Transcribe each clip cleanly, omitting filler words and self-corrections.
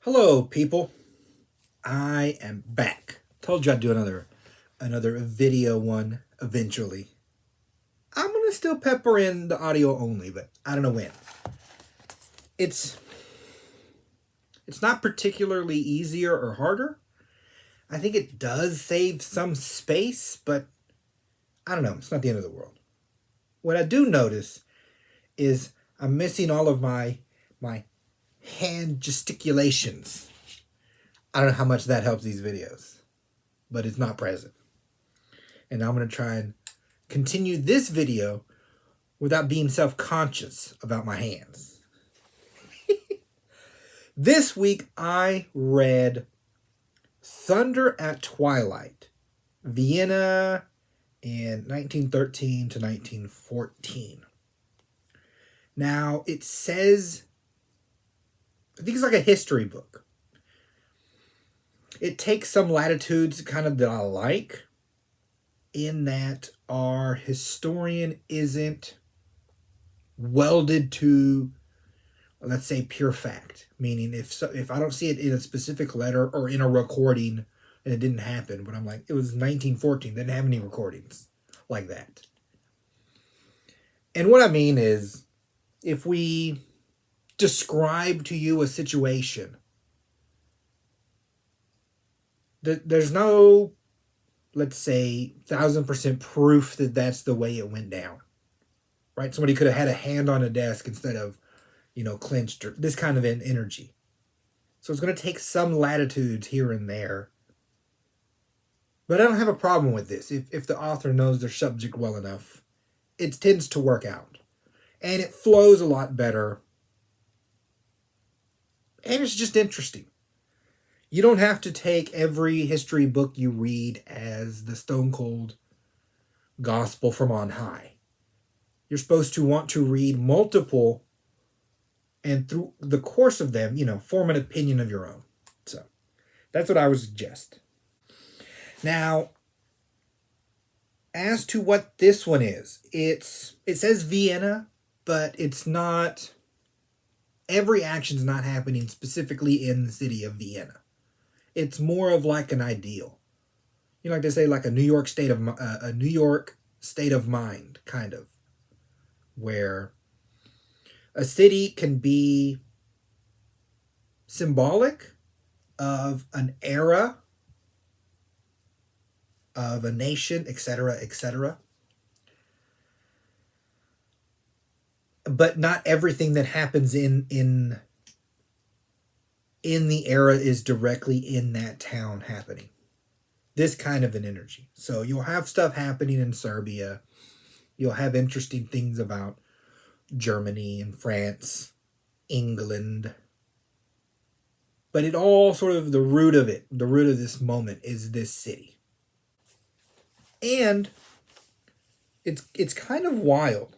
Hello, people. I am back. Told you I'd do another video one eventually. I'm gonna still pepper in the audio only, but I don't know when. It's not particularly easier or harder. I think it does save some space, but I don't know. It's not the end of the world. What I do notice is I'm missing all of my hand gesticulations. I don't know how much that helps these videos, but it's not present. And I'm going to try and continue this video without being self-conscious about my hands. This week I read Thunder at Twilight, Vienna in 1913 to 1914. Now, it says, I think it's like a history book. It takes some latitudes kind of that I like, in that our historian isn't welded to, let's say, pure fact. Meaning, if I don't see it in a specific letter or in a recording and it didn't happen, but I'm like, it was 1914, they didn't have any recordings like that. And what I mean is, if we describe to you a situation, there's no, let's say, 1,000% proof that that's the way it went down, right? Somebody could have had a hand on a desk instead of, clenched, or this kind of an energy. So it's going to take some latitudes here and there. But I don't have a problem with this. If the author knows their subject well enough, it tends to work out. And it flows a lot better. And it's just interesting. You don't have to take every history book you read as the stone cold gospel from on high. You're supposed to want to read multiple, and through the course of them, form an opinion of your own. So that's what I would suggest. Now, as to what this one is, it says Vienna, but it's not, every action's not happening specifically in the city of Vienna. It's more of like an ideal. Like they say, like a New York state of mind, kind of, where a city can be symbolic of an era, of a nation, etc., etc. But not everything that happens in the era is directly in that town happening. This kind of an energy. So you'll have stuff happening in Serbia. You'll have interesting things about Germany and France, England. But it all sort of, the root of this moment is this city. And it's kind of wild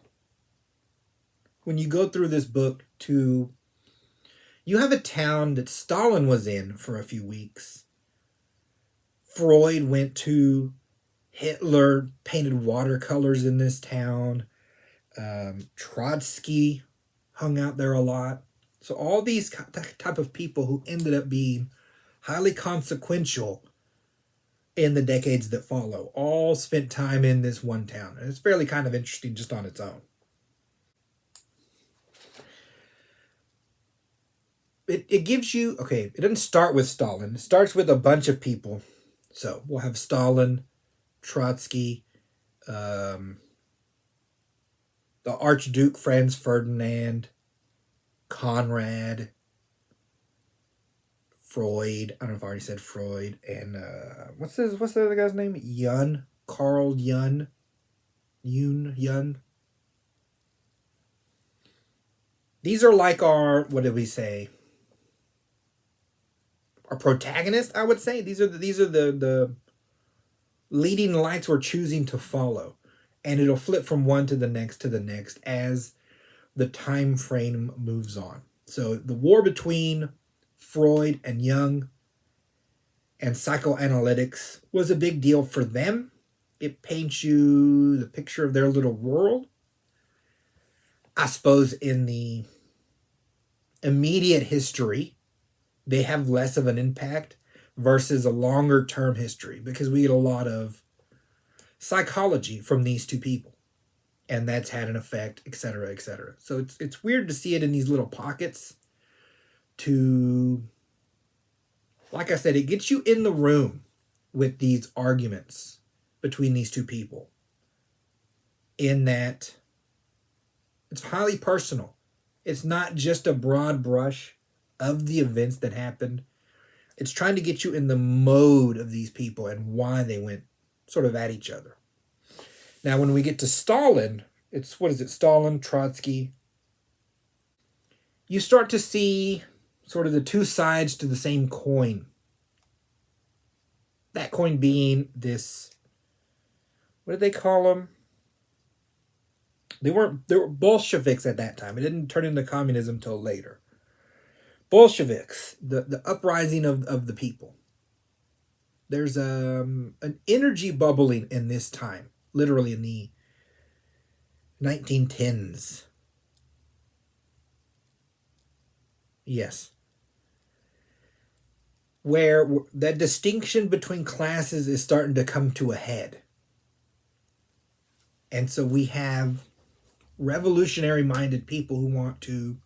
when you go through this book you have a town that Stalin was in for a few weeks. Freud went to. Hitler painted watercolors in this town. Trotsky hung out there a lot. So all these type of people who ended up being highly consequential in the decades that follow all spent time in this one town. And it's fairly kind of interesting just on its own. It gives you, okay, it doesn't start with Stalin. It starts with a bunch of people. So we'll have Stalin, Trotsky, the Archduke Franz Ferdinand, Conrad, Freud. I don't know if I already said Freud. And what's the other guy's name? Jung. Carl Jung. Jung. These are like our, what did we say? Our protagonist, I would say. These are the leading lights we're choosing to follow. And it'll flip from one to the next as the time frame moves on. So the war between Freud and Jung and psychoanalytics was a big deal for them. It paints you the picture of their little world. I suppose in the immediate history, they have less of an impact versus a longer term history, because we get a lot of psychology from these two people, and that's had an effect, etc., etc. So it's weird to see it in these little pockets. To, like I said, it gets you in the room with these arguments between these two people, in that it's highly personal. It's not just a broad brush of the events that happened. It's trying to get you in the mode of these people and why they went sort of at each other. Now, when we get to Stalin, it's, what is it, Stalin, Trotsky, you start to see sort of the two sides to the same coin. That coin being this, what did they call them? They were Bolsheviks at that time. It didn't turn into communism till later. Bolsheviks, the uprising of the people. There's an energy bubbling in this time, literally in the 1910s. Yes. Where that distinction between classes is starting to come to a head. And so we have revolutionary minded people who want to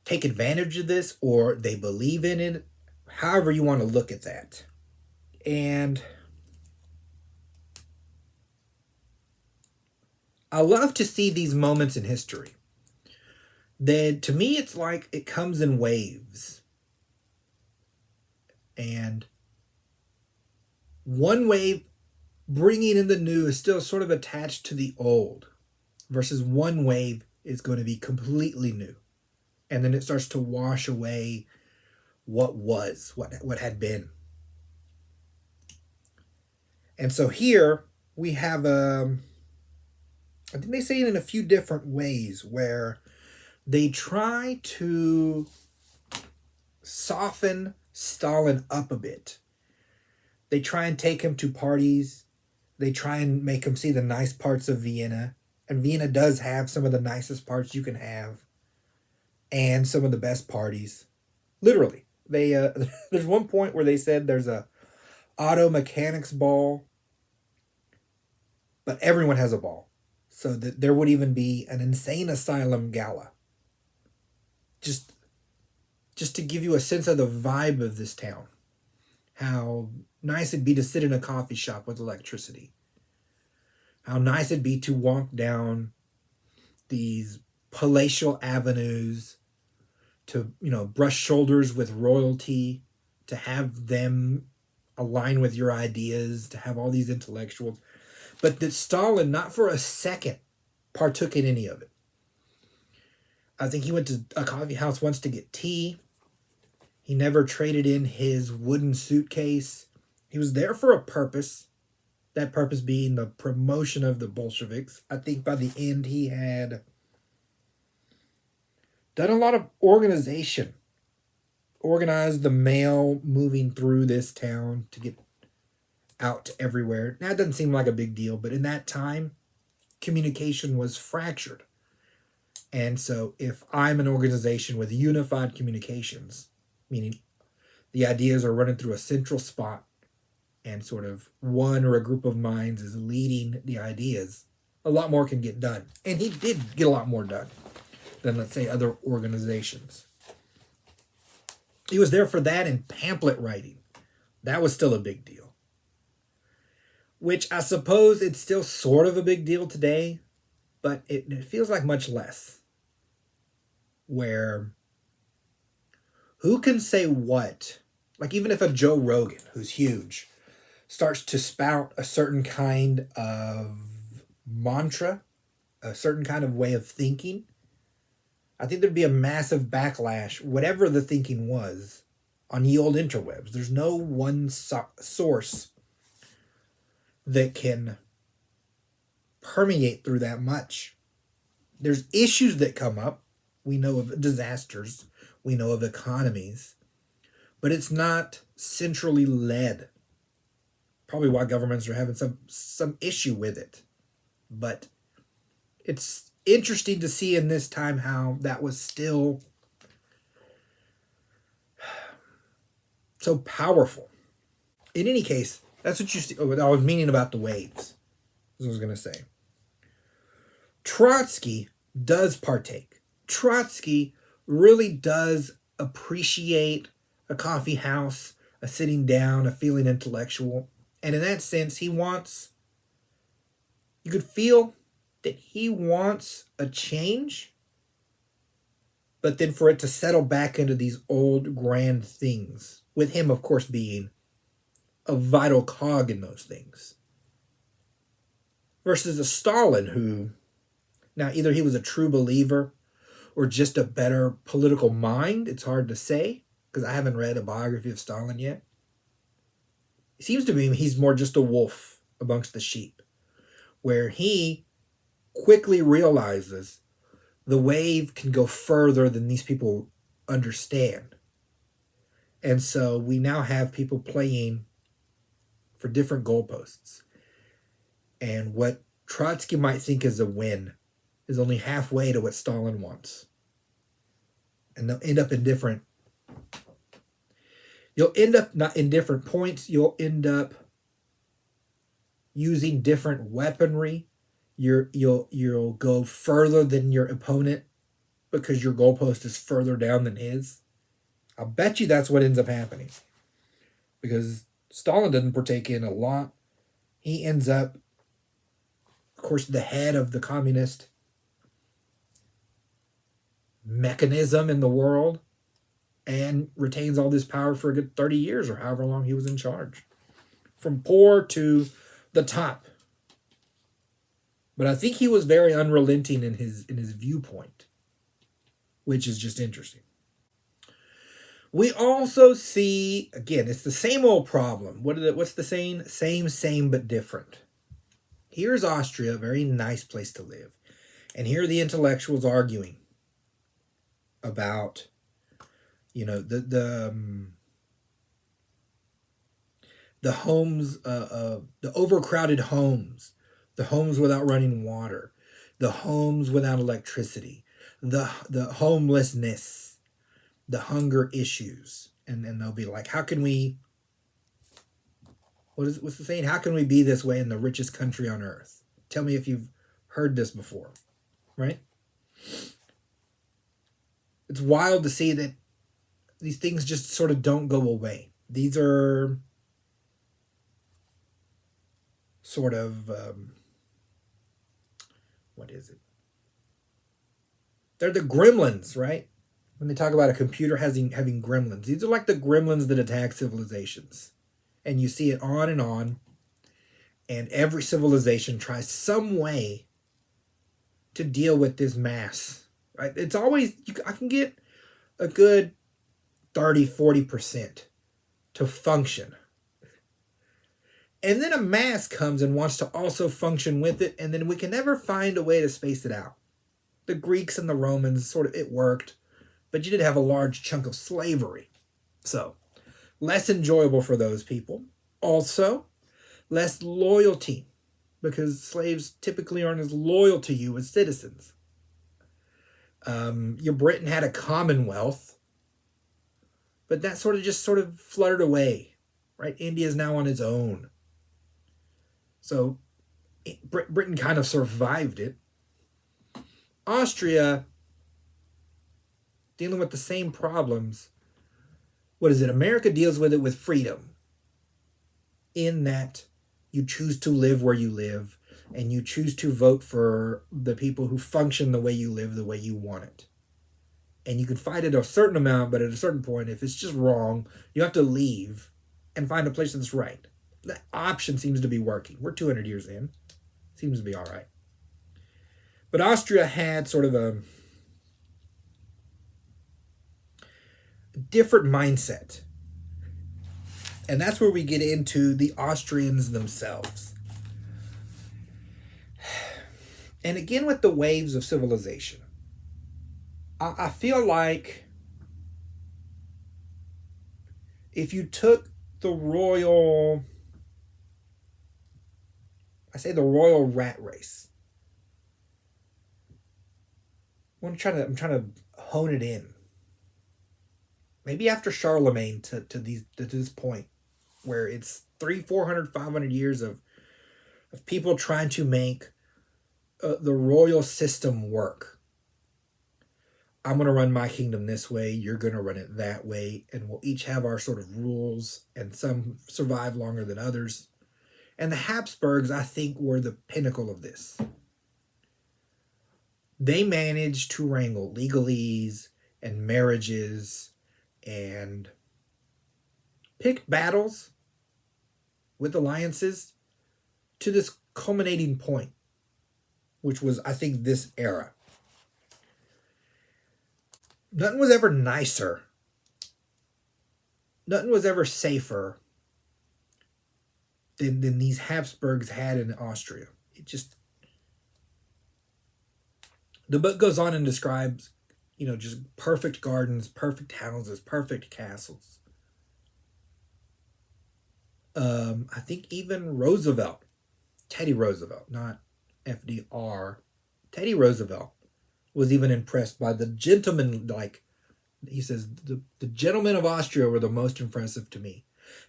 take advantage of this, or they believe in it, however you want to look at that. And I love to see these moments in history. Then, to me, it's like it comes in waves. And one wave bringing in the new is still sort of attached to the old, versus one wave is going to be completely new. And then it starts to wash away what was, what had been. And so here we have, I think they say it in a few different ways, where they try to soften Stalin up a bit. They try and take him to parties. They try and make him see the nice parts of Vienna. And Vienna does have some of the nicest parts you can have, and some of the best parties. Literally. They there's one point where they said there's a auto mechanics ball, but everyone has a ball. So that there would even be an insane asylum gala. Just to give you a sense of the vibe of this town. How nice it'd be to sit in a coffee shop with electricity. How nice it'd be to walk down these palatial avenues, to, brush shoulders with royalty, to have them align with your ideas, to have all these intellectuals. But that Stalin, not for a second, partook in any of it. I think he went to a coffee house once to get tea. He never traded in his wooden suitcase. He was there for a purpose. That purpose being the promotion of the Bolsheviks. I think by the end he had done a lot of organization. Organized the mail moving through this town to get out to everywhere. Now, it doesn't seem like a big deal, but in that time, communication was fractured. And so if I'm an organization with unified communications, meaning the ideas are running through a central spot, and sort of one or a group of minds is leading the ideas, a lot more can get done. And he did get a lot more done than, let's say, other organizations. He was there for that, and pamphlet writing. That was still a big deal. Which I suppose it's still sort of a big deal today, but it feels like much less. Where who can say what? Like, even if a Joe Rogan, who's huge, starts to spout a certain kind of mantra, a certain kind of way of thinking, I think there'd be a massive backlash, whatever the thinking was, on ye old interwebs. There's no one source that can permeate through that much. There's issues that come up. We know of disasters. We know of economies. But it's not centrally led. Probably why governments are having some issue with it. But it's interesting to see in this time how that was still so powerful. In any case, that's what you see. What I was meaning about the waves. That's what I was going to say. Trotsky does partake. Trotsky really does appreciate a coffee house, a sitting down, a feeling intellectual. And in that sense, you could feel that he wants a change, but then for it to settle back into these old grand things, with him, of course, being a vital cog in those things. Versus a Stalin who, now either he was a true believer or just a better political mind. It's hard to say because I haven't read a biography of Stalin yet. It seems to me he's more just a wolf amongst the sheep, where he quickly realizes the wave can go further than these people understand. And so we now have people playing for different goalposts. And what Trotsky might think is a win is only halfway to what Stalin wants. And they'll end up in different... You'll end up not in different points. You'll end up using different weaponry. You'll go further than your opponent because your goalpost is further down than his. I'll bet you that's what ends up happening. Because Stalin doesn't partake in a lot. He ends up, of course, the head of the communist mechanism in the world and retains all this power for a good 30 years or however long he was in charge. From poor to the top. But I think he was very unrelenting in his viewpoint, which is just interesting. We also see, again, it's the same old problem. What's the saying? Same, but different. Here's Austria, a very nice place to live. And here are the intellectuals arguing about, the homes, the overcrowded homes, the homes without running water, the homes without electricity, the homelessness, the hunger issues. And then they'll be like, how can we, what's the saying? How can we be this way in the richest country on earth? Tell me if you've heard this before, right? It's wild to see that these things just sort of don't go away. These are sort of, what is it? They're the gremlins, right? When they talk about a computer having gremlins. These are like the gremlins that attack civilizations. And you see it on. And every civilization tries some way to deal with this mass. Right? It's always, I can get a good 30-40% to function. And then a mass comes and wants to also function with it, and then we can never find a way to space it out. The Greeks and the Romans, it worked, but you did have a large chunk of slavery. So, less enjoyable for those people. Also, less loyalty, because slaves typically aren't as loyal to you as citizens. Your Britain had a commonwealth, but that sort of fluttered away, right? India is now on its own. So Britain kind of survived it. Austria, dealing with the same problems. What is it? America deals with it with freedom. In that you choose to live where you live, and you choose to vote for the people who function the way you live, the way you want it. And you can fight it a certain amount, but at a certain point, if it's just wrong, you have to leave and find a place that's right. That option seems to be working. We're 200 years in. Seems to be all right. But Austria had sort of a different mindset. And that's where we get into the Austrians themselves. And again, with the waves of civilization, I feel like if you took the royal rat race, I'm trying to hone it in. maybe after Charlemagne to this point, where it's 400, 500 years of people trying to make the royal system work. I'm going to run my kingdom this way, you're going to run it that way, and we'll each have our sort of rules, and some survive longer than others. And the Habsburgs, I think, were the pinnacle of this. They managed to wrangle legalese and marriages and pick battles with alliances to this culminating point, which was, I think, this era. Nothing was ever nicer. Nothing was ever safer than these Habsburgs had in Austria. It just... The book goes on and describes, just perfect gardens, perfect houses, perfect castles. I think even Roosevelt, Teddy Roosevelt, not FDR, Teddy Roosevelt was even impressed by the gentlemen, like he says, the gentlemen of Austria were the most impressive to me.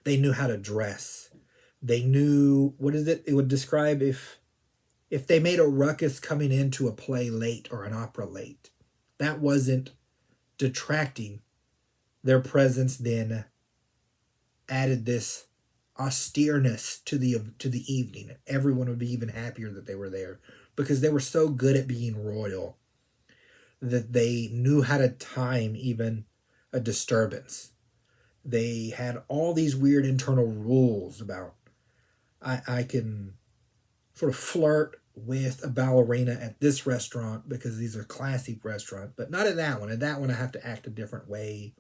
They knew how to dress. They knew, what is it? It would describe if they made a ruckus coming into a play late or an opera late. That wasn't detracting. Their presence then added this austereness to the evening. Everyone would be even happier that they were there because they were so good at being royal that they knew how to time even a disturbance. They had all these weird internal rules about I can sort of flirt with a ballerina at this restaurant because these are classy restaurants, but not at that one. At that one, I have to act a different way.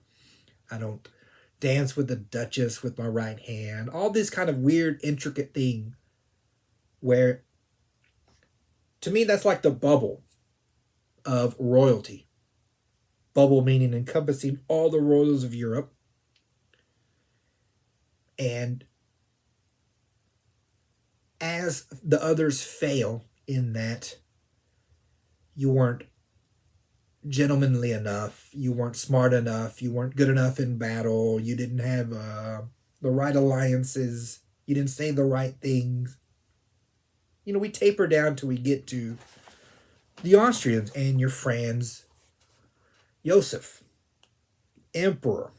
I don't dance with the Duchess with my right hand. All this kind of weird, intricate thing where, to me, that's like the bubble of royalty. Bubble meaning encompassing all the royals of Europe. And as the others fail in that you weren't gentlemanly enough, you weren't smart enough, you weren't good enough in battle, you didn't have the right alliances, you didn't say the right things. We taper down till we get to the Austrians and your Franz Joseph, Emperor.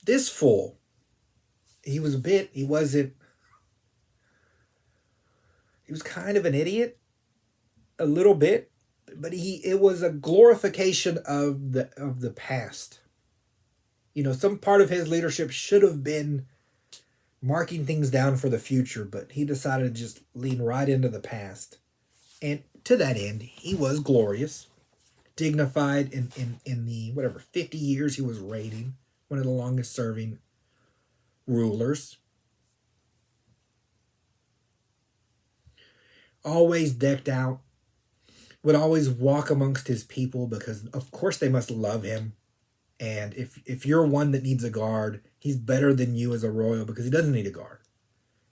This fool, he was kind of an idiot, a little bit, but it was a glorification of the past. Some part of his leadership should have been marking things down for the future, but he decided to just lean right into the past. And to that end, he was glorious, dignified in the 50 years he was reigning, one of the longest serving rulers. Always decked out, would always walk amongst his people because, of course, they must love him. And if you're one that needs a guard, he's better than you as a royal because he doesn't need a guard.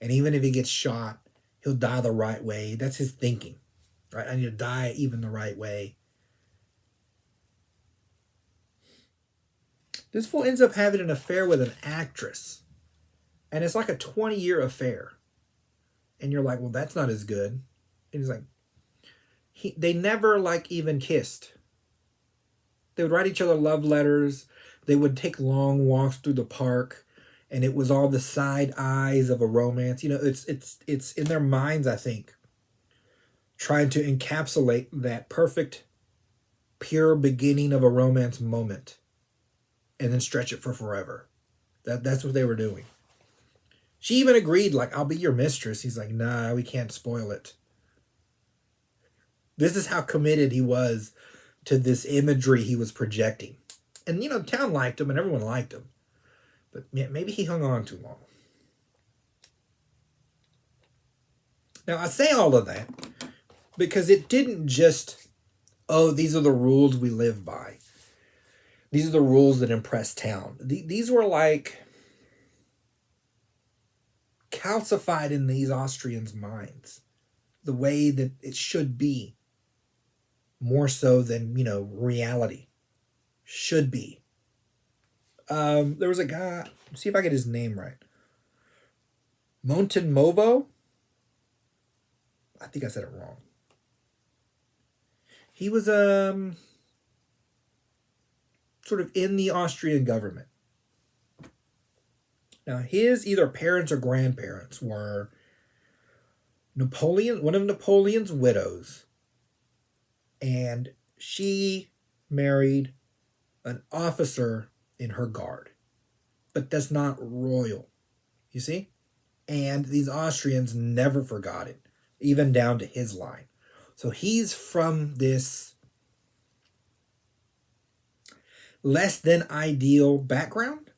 And even if he gets shot, he'll die the right way. That's his thinking, right? I need to die even the right way. This fool ends up having an affair with an actress. And it's like a 20-year affair. And you're like, well, that's not as good. And he's like, they never even kissed. They would write each other love letters. They would take long walks through the park, and it was all the side eyes of a romance. It's in their minds, I think, trying to encapsulate that perfect, pure beginning of a romance moment, and then stretch it for forever. That's what they were doing. She even agreed, I'll be your mistress. He's like, nah, we can't spoil it. This is how committed he was to this imagery he was projecting. And, the town liked him and everyone liked him. But maybe he hung on too long. Now, I say all of that because it didn't just, these are the rules we live by. These are the rules that impress town. These were calcified in these Austrians' minds. The way that it should be. More so than, reality should be. There was a guy. Let's see if I get his name right. Montemovo. I think I said it wrong. He was sort of in the Austrian government. Now, his either parents or grandparents were one of Napoleon's widows, and she married an officer in her guard. But that's not royal, you see? And these Austrians never forgot it, even down to his line. So he's from this less than ideal background,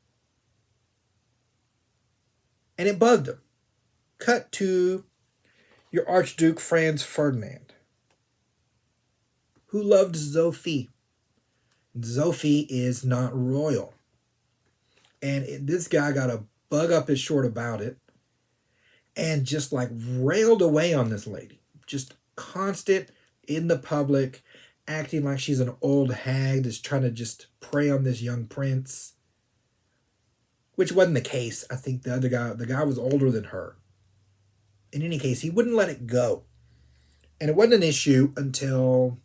and it bugged him. Cut to your Archduke Franz Ferdinand, who loved Sophie. Sophie is not royal. And this guy got a bug up his short about it and just like railed away on this lady. Just constant in the public, acting like she's an old hag that's trying to just prey on this young prince. Which wasn't the case. I think the guy was older than her. In any case, he wouldn't let it go. And it wasn't an issue until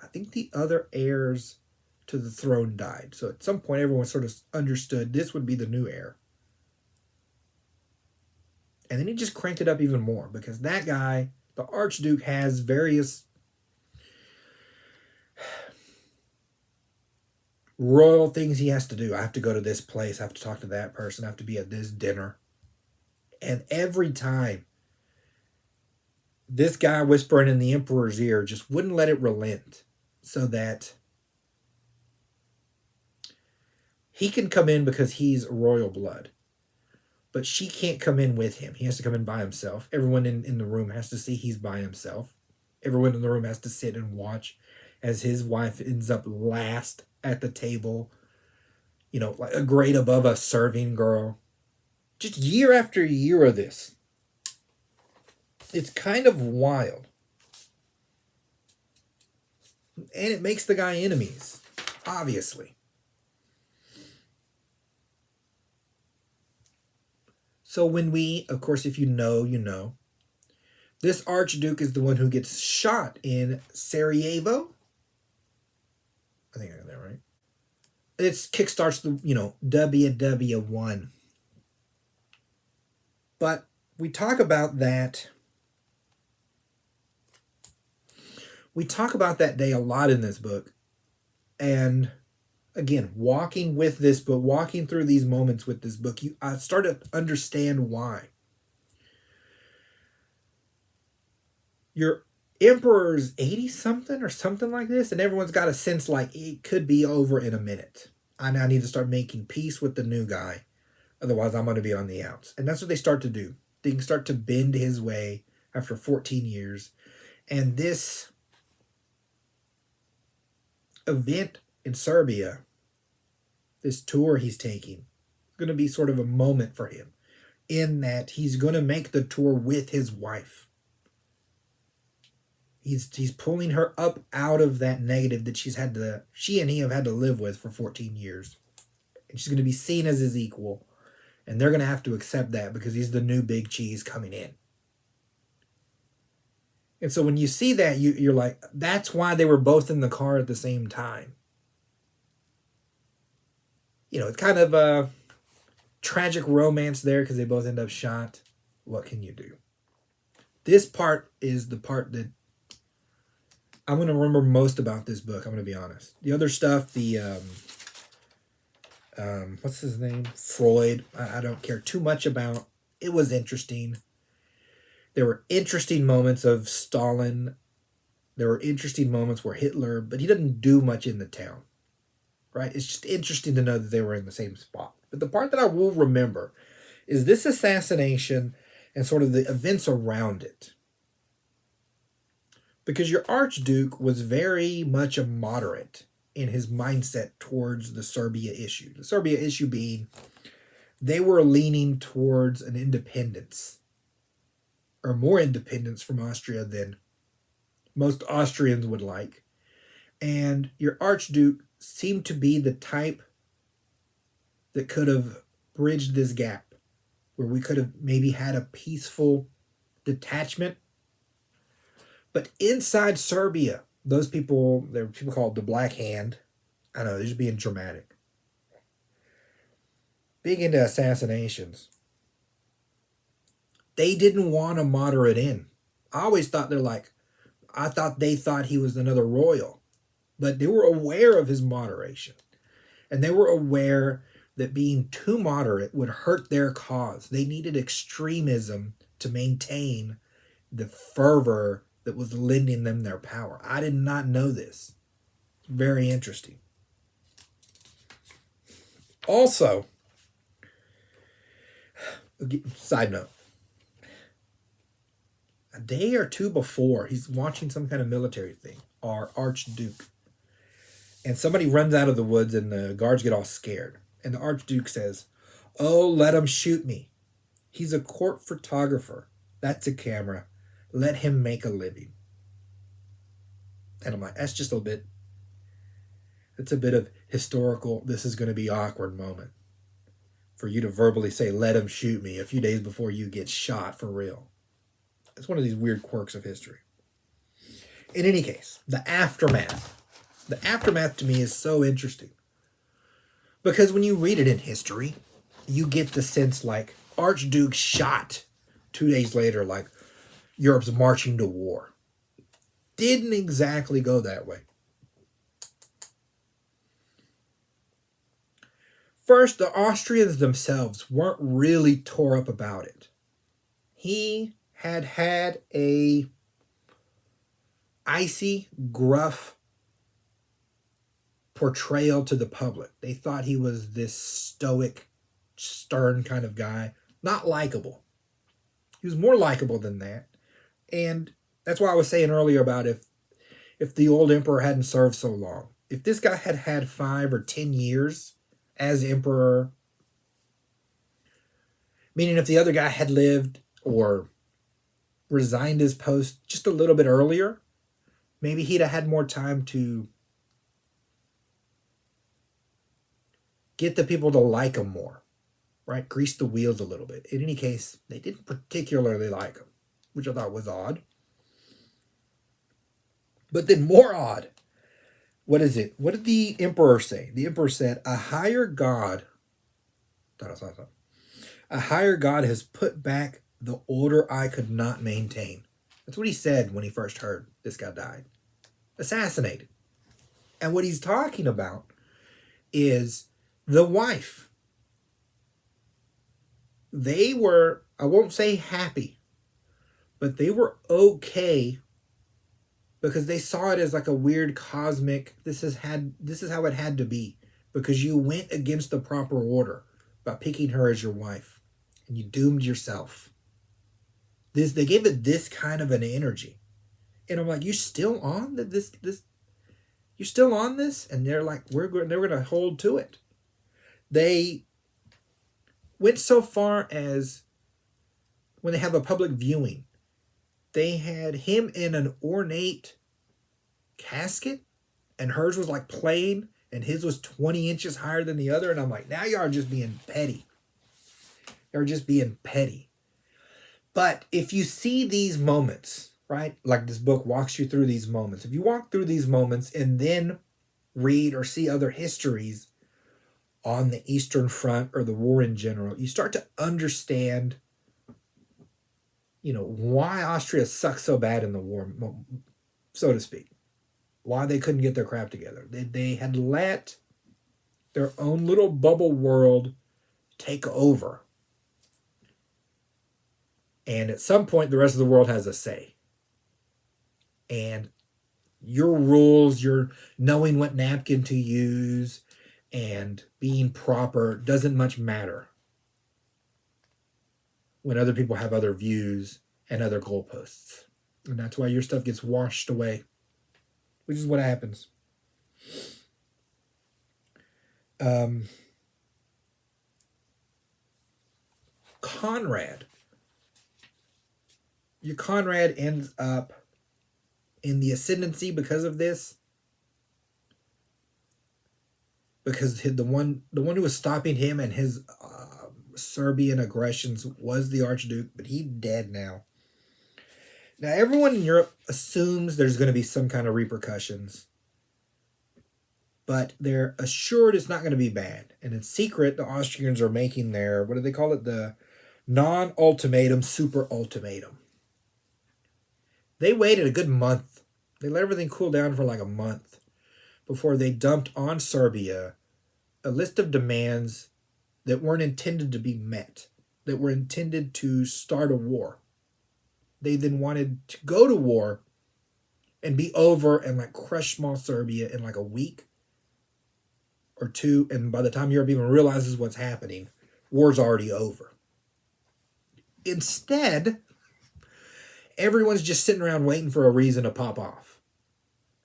I think the other heirs to the throne died. So at some point, everyone sort of understood this would be the new heir. And then he just cranked it up even more because that guy, the Archduke, has various royal things he has to do. I have to go to this place. I have to talk to that person. I have to be at this dinner. And every time, this guy whispering in the emperor's ear just wouldn't let it relent so that he can come in because he's royal blood. But she can't come in with him. He has to come in by himself. Everyone in the room has to see he's by himself. Everyone in the room has to sit and watch as his wife ends up last at the table. You know, like a grade above a serving girl. Just year after year of this. It's kind of wild. And it makes the guy enemies, obviously. So when of course, if you know, you know, this Archduke is the one who gets shot in Sarajevo. I think I got that right. It kickstarts the, WW1. But we talk about that. We talk about that day a lot in this book. And again, walking with this book, walking through these moments with this book, I started to understand why. Your emperor's 80-something or something like this, and everyone's got a sense like it could be over in a minute. I now need to start making peace with the new guy. Otherwise, I'm going to be on the outs. And that's what they start to do. They can start to bend his way after 14 years. And this event in Serbia, this tour he's taking, is going to be sort of a moment for him in that he's going to make the tour with his wife. He's pulling her up out of that negative that she and he have had to live with for 14 years. And she's going to be seen as his equal. And they're going to have to accept that because he's the new big cheese coming in. And so when you see that, you're like, that's why they were both in the car at the same time. You know, it's kind of a tragic romance there because they both end up shot. What can you do? This part is the part that I'm going to remember most about this book, I'm going to be honest. The other stuff, what's his name? Freud, I don't care too much about. It was interesting. There were interesting moments of Stalin. There were interesting moments where Hitler, but he didn't do much in the town, right? It's just interesting to know that they were in the same spot. But the part that I will remember is this assassination and sort of the events around it. Because your Archduke was very much a moderate in his mindset towards the Serbia issue. The Serbia issue being they were leaning towards an independence or more independence from Austria than most Austrians would like. And your Archduke seemed to be the type that could have bridged this gap, where we could have maybe had a peaceful detachment. But inside Serbia, those people, there were people called the Black Hand. I know, they're just being dramatic. Big into assassinations. They didn't want to moderate in. I always thought they thought he was another royal. But they were aware of his moderation. And they were aware that being too moderate would hurt their cause. They needed extremism to maintain the fervor that was lending them their power. I did not know this. Very interesting. Also, side note, a day or two before, he's watching some kind of military thing, our Archduke. And somebody runs out of the woods and the guards get all scared. And the Archduke says, "Oh, let him shoot me. He's a court photographer. That's a camera. Let him make a living." And I'm like, that's just a bit, it's a bit of historical, this is going to be awkward moment for you to verbally say, "Let him shoot me," a few days before you get shot for real. It's one of these weird quirks of history. In any case, the aftermath. The aftermath to me is so interesting. Because when you read it in history, you get the sense like Archduke shot 2 days later, like Europe's marching to war. Didn't exactly go that way. First, the Austrians themselves weren't really tore up about it. He had a icy, gruff portrayal to the public. They thought he was this stoic, stern kind of guy. Not likable. He was more likable than that. And that's why I was saying earlier about if the old emperor hadn't served so long. If this guy had had 5 or 10 years as emperor, meaning if the other guy had lived or resigned his post just a little bit earlier, maybe he'd have had more time to get the people to like him more, right? Grease the wheels a little bit. In any case, they didn't particularly like him, which I thought was odd. But then more odd, what is it? What did the emperor say? The emperor said, a higher god has put back the order I could not maintain. That's what he said when he first heard this guy died. Assassinated. And what he's talking about is the wife. They were, I won't say happy, but they were okay because they saw it as like a weird cosmic, this is how it had to be, because you went against the proper order by picking her as your wife and you doomed yourself. They gave it this kind of an energy. And I'm like, you still on this? You're still on this? And they're like, they're going to hold to it. They went so far as when they have a public viewing, they had him in an ornate casket, and hers was like plain, and his was 20 inches higher than the other. And I'm like, now you are just being petty. You're just being petty. But if you see these moments, right? Like this book walks you through these moments. If you walk through these moments and then read or see other histories on the Eastern Front or the war in general, you start to understand, why Austria sucked so bad in the war, so to speak. Why they couldn't get their crap together. They had let their own little bubble world take over. And at some point, the rest of the world has a say. And your rules, your knowing what napkin to use and being proper doesn't much matter when other people have other views and other goalposts. And that's why your stuff gets washed away, which is what happens. Conrad. Your Conrad ends up in the ascendancy because of this. because the one who was stopping him and his Serbian aggressions was the Archduke, but he's dead now. Now everyone in Europe assumes there's going to be some kind of repercussions, but they're assured it's not going to be bad. And in secret, the Austrians are making their, what do they call it? The non-ultimatum super ultimatum. They waited a good month. They let everything cool down for like a month before they dumped on Serbia a list of demands that weren't intended to be met, that were intended to start a war. They then wanted to go to war and be over and like crush small Serbia in like a week or two. And by the time Europe even realizes what's happening, war's already over. Instead, everyone's just sitting around waiting for a reason to pop off.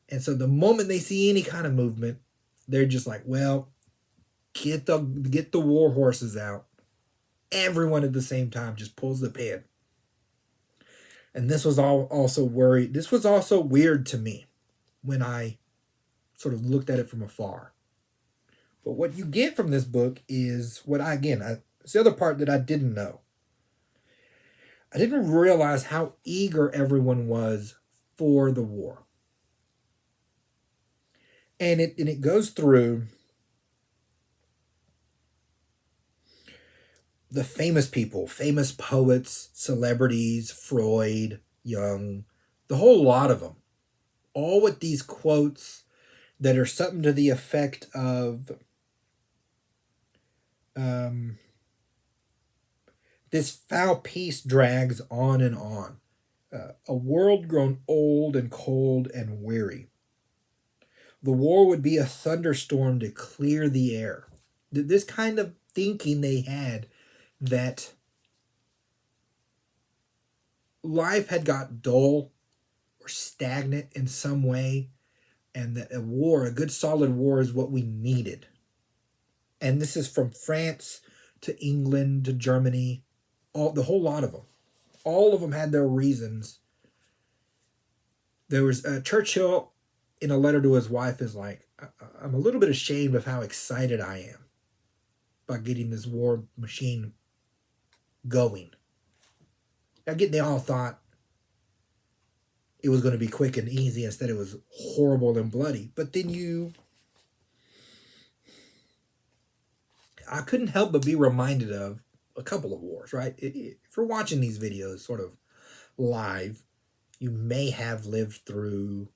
And so the moment they see any kind of movement, they're just like, well, get the war horses out. Everyone at the same time just pulls the pin. And this was also weird to me when I sort of looked at it from afar. But what you get from this book is it's the other part that I didn't know. I didn't realize how eager everyone was for the war. And it goes through the famous people, famous poets, celebrities, Freud, Jung, the whole lot of them, all with these quotes that are something to the effect of, this foul peace drags on and on. A world grown old and cold and weary. The war would be a thunderstorm to clear the air. This kind of thinking they had, that life had got dull or stagnant in some way, and that a good solid war is what we needed. And this is from France to England to Germany, the whole lot of them. All of them had their reasons. There was Churchill, in a letter to his wife, is like, I'm a little bit ashamed of how excited I am about getting this war machine going. Again, they all thought it was going to be quick and easy. Instead, it was horrible and bloody. But then I couldn't help but be reminded of a couple of wars, right? If you're watching these videos sort of live, you may have lived through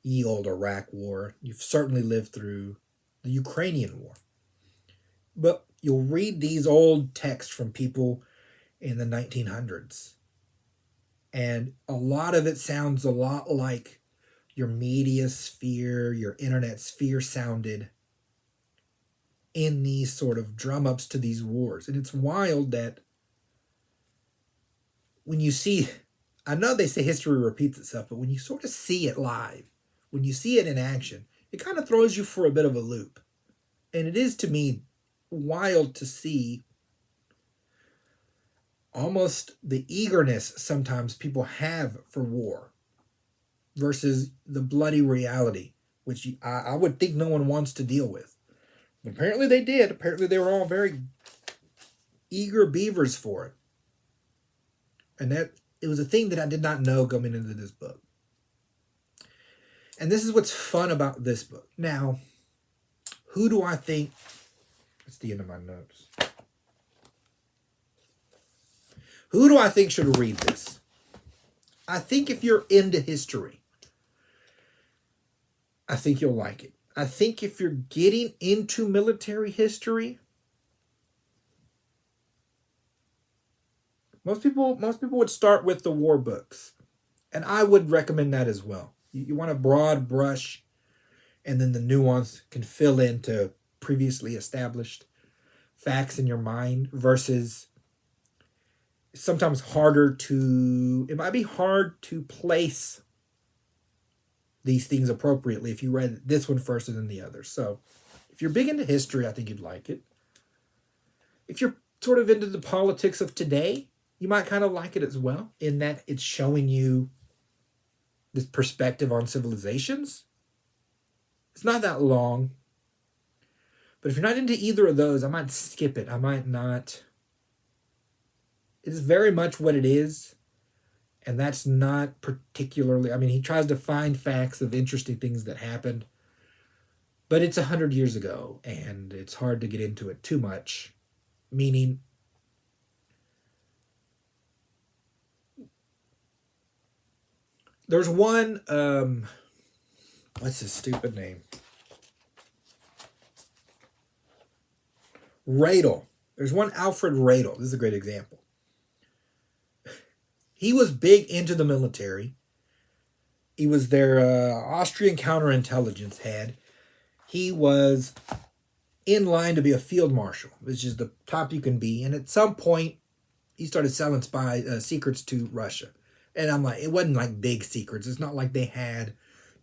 the old Iraq war. You've certainly lived through the Ukrainian war. But you'll read these old texts from people in the 1900s. And a lot of it sounds a lot like your media sphere, your internet sphere sounded in these sort of drum-ups to these wars. And it's wild that when you see, I know they say history repeats itself, but when you sort of see it live, when you see it in action, it kind of throws you for a bit of a loop. And it is, to me, wild to see almost the eagerness sometimes people have for war versus the bloody reality, which I would think no one wants to deal with. But apparently they did. Apparently they were all very eager beavers for it. And that it was a thing that I did not know coming into this book. And this is what's fun about this book. Now, who do I think... That's the end of my notes. Who do I think should read this? I think if you're into history, I think you'll like it. I think if you're getting into military history, most people would start with the war books. And I would recommend that as well. You want a broad brush, and then the nuance can fill into previously established facts in your mind, versus sometimes it might be hard to place these things appropriately if you read this one first and then the other. So if you're big into history, I think you'd like it. If you're sort of into the politics of today, you might kind of like it as well, in that it's showing you this perspective on civilizations. It's not that long. But if you're not into either of those, I might skip it. I might not. It is very much what it is. And that's not particularly, I mean, he tries to find facts of interesting things that happened. But it's 100 years ago, and it's hard to get into it too much. Meaning, there's one, what's his stupid name? Radel. There's one Alfred Radel. This is a great example. He was big into the military. He was their Austrian counterintelligence head. He was in line to be a field marshal, which is the top you can be. And at some point, he started selling secrets to Russia. And I'm like, it wasn't like big secrets. It's not like they had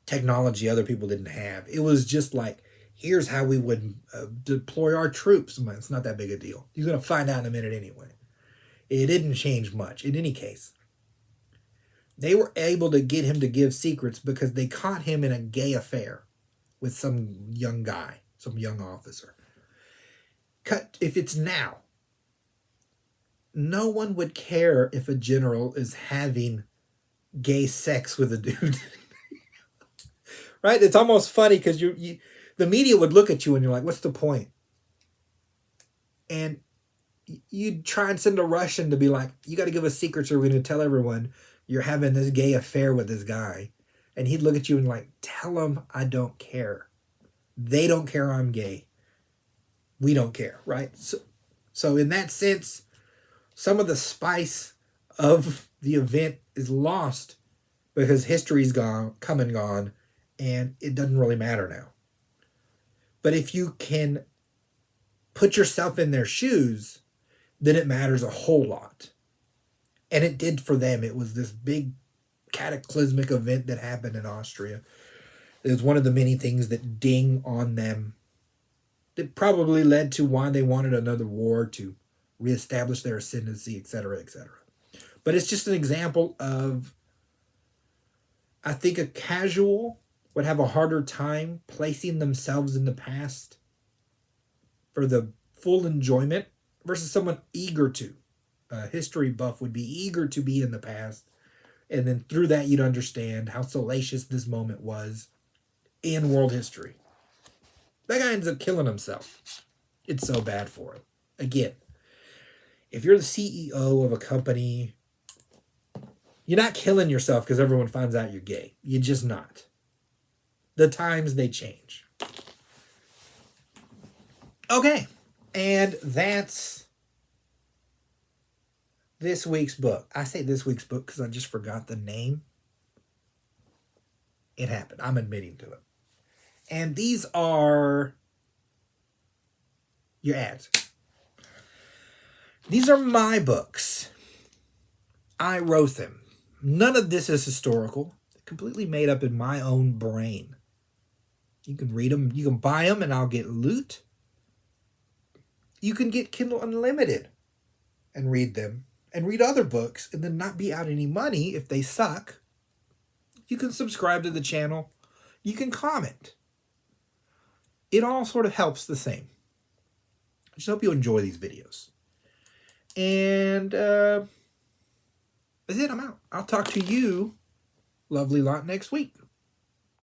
technology other people didn't have. It was just like, here's how we would deploy our troops. I'm like, it's not that big a deal. You're going to find out in a minute anyway. It didn't change much. In any case, they were able to get him to give secrets because they caught him in a gay affair with some young guy, some young officer. If it's now, no one would care if a general is having gay sex with a dude. Right? It's almost funny because the media would look at you and you're like, what's the point? And you'd try and send a Russian to be like, you got to give us secrets or we're going to tell everyone you're having this gay affair with this guy. And he'd look at you and like, tell them I don't care. They don't care I'm gay. We don't care, right? So in that sense, some of the spice of the event is lost because history's come and gone, and it doesn't really matter now. But if you can put yourself in their shoes, then it matters a whole lot. And it did for them. It was this big cataclysmic event that happened in Austria. It was one of the many things that ding on them that probably led to why they wanted another war to reestablish their ascendancy, etc., etc. But it's just an example of, I think a casual would have a harder time placing themselves in the past for the full enjoyment versus someone eager to. A history buff would be eager to be in the past, and then through that you'd understand how salacious this moment was in world history. That guy ends up killing himself. It's so bad for him. Again, if you're the CEO of a company, you're not killing yourself because everyone finds out you're gay. You're just not. The times, they change. Okay, and that's this week's book. I say this week's book because I just forgot the name. It happened. I'm admitting to it. And these are your ads. These are my books. I wrote them. None of this is historical. They're completely made up in my own brain. You can read them. You can buy them and I'll get loot. You can get Kindle Unlimited and read them. And read other books and then not be out any money if they suck. You can subscribe to the channel. You can comment. It all sort of helps the same. I just hope you enjoy these videos. And that's it. I'm out. I'll talk to you, lovely lot, next week.